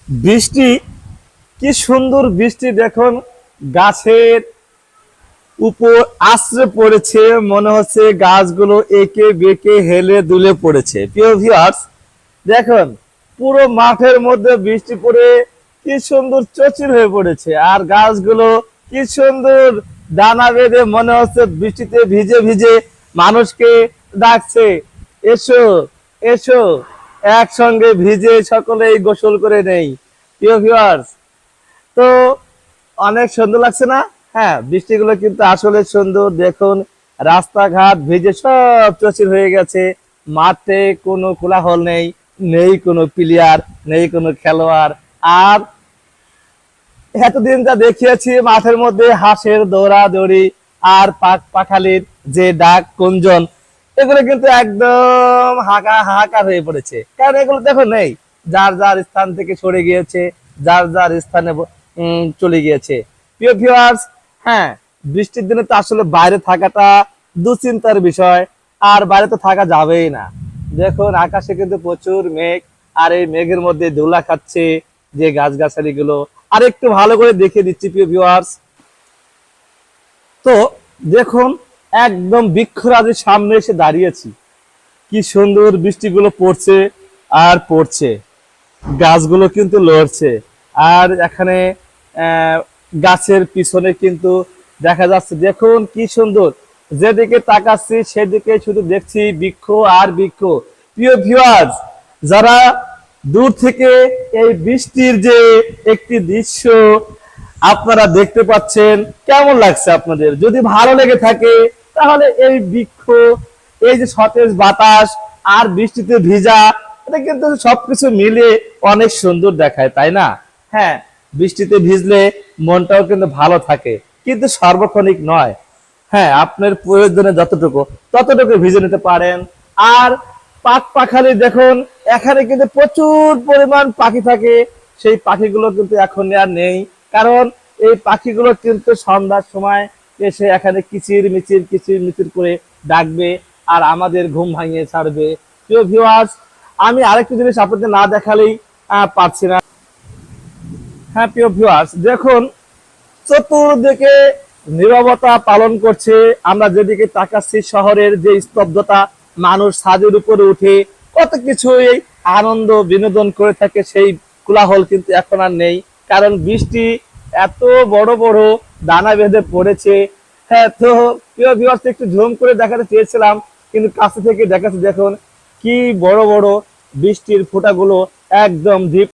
বৃষ্টি, কি সুন্দর বৃষ্টি দেখুন, গাছের উপর আশ্রে পড়েছে, মনে হচ্ছে গাছগুলো একে বেঁকে হেলে দুলে পড়েছে। প্রিয় ভিউয়ার্স, দেখুন পুরো মাঠের মধ্যে বৃষ্টি পড়ে কি সুন্দর চচির হয়ে পড়েছে, আর গাছগুলো কি সুন্দর ডানা বেঁধে মনে হচ্ছে বৃষ্টিতে ভিজে ভিজে মানুষকে ডাকছে, এসো এসো একসঙ্গে ভিজে সকলেই গোসল করে নেই। প্রিয় ভিউয়ার্স, তো অনেক সুন্দর লাগছে না? হ্যাঁ, বৃষ্টিগুলো কিন্তু আসলে সুন্দর। দেখুন রাস্তাঘাট ভিজে সব চচির হয়ে গেছে, মাঠে কোনো কোলাহল নেই, নেই কোনো প্লেয়ার, নেই কোনো খেলোয়াড়। আর এতদিন যা দেখিয়েছি মাঠের মধ্যে হাঁসের দৌড়াদৌড়ি আর পাখালির যে ডাক কুঞ্জন, এগুলো কিন্তু একদম হাহাকার হয়ে পড়েছে, কারণ এগুলো দেখো নেই, যার যার স্থান থেকে সরে গিয়েছে, যার যার স্থানে চলে গিয়েছে। প্রিয় ভিউয়ার্স, হ্যাঁ, বৃষ্টির দিনে তো আসলে বাইরে থাকাটা দুশ্চিন্তার বিষয়, আর বাইরে তো থাকা যাবেই না। দেখুন আকাশে কিন্তু প্রচুর মেঘ, আর এই মেঘের মধ্যে দোলা খাচ্ছে যে গাছগাছালি গুলো। আর একটু ভালো করে দেখিয়ে দিচ্ছি প্রিয় ভিউয়ার্স, তো দেখুন একদম বৃক্ষরাজির সামনে এসে দাঁড়িয়েছি, কি সুন্দর বৃষ্টিগুলো পড়ছে আর পড়ছে, গাছগুলো কিন্তু লড়ছে। আর এখানে গাছের পিছনে কিন্তু দেখা যাচ্ছে, দেখুন কি সুন্দর, যেদিকে তাকাচ্ছি সেদিকে শুধু দেখছি বৃক্ষ আর বৃক্ষ। প্রিয় ভিউয়ার্স, যারা দূর থেকে এই বৃষ্টির যে একটি দৃশ্য আপনারা দেখতে পাচ্ছেন, কেমন লাগছে আপনাদের? যদি ভালো লেগে থাকে তাহলে এই বৃক্ষ, এই যে সতেজ বাতাস আর বৃষ্টিতে ভিজা, এটা কিন্তু সবকিছু মিলে অনেক সুন্দর দেখায়, তাই না? হ্যাঁ, বৃষ্টিতে ভিজলে মনটাও কিন্তু ভালো থাকে, কিন্তু সার্বক্ষণিক নয়। হ্যাঁ, আপনার প্রয়োজনে যতটুকু ততটুকু ভিজে নিতে পারেন। আর পাখালি দেখুন, এখানে কিন্তু প্রচুর পরিমাণ পাখি থাকে, সেই পাখিগুলো কিন্তু এখন আর নেই, কারণ এই পাখিগুলো কিন্তু সন্ধ্যার সময় এসে এখানে কিচির মিচির করে ডাকবে আর আমাদের ঘুম ভাঙিয়ে ছাড়বে। প্রিয় ভিউয়ার্স, আমি আরেকটা জিনিস আপনাদের না দেখালেই পারছি না। হ্যাঁ প্রিয় ভিউয়ার্স, দেখুন চতুর্দিকে নীরবতা পালন করছে। আমরা যেদিকে তাকাচ্ছি শহরের যে স্তব্ধতা, মানুষ ছাদের উপরে উঠে কত কিছুই আনন্দ বিনোদন করে থাকে, সেই কোলাহল কিন্তু এখন আর নেই, কারণ বৃষ্টি এত বড় বড় দানা বেঁধে পড়েছে। হ্যাঁ, তো প্রিয় ভিউয়ার্স, একটু জুম করে দেখাতে চেয়েছিলাম, কিন্তু কাছে থেকে দেখাচ্ছি, দেখুন কি বড় বড় বৃষ্টির ফোঁটাগুলো একদম ডিপ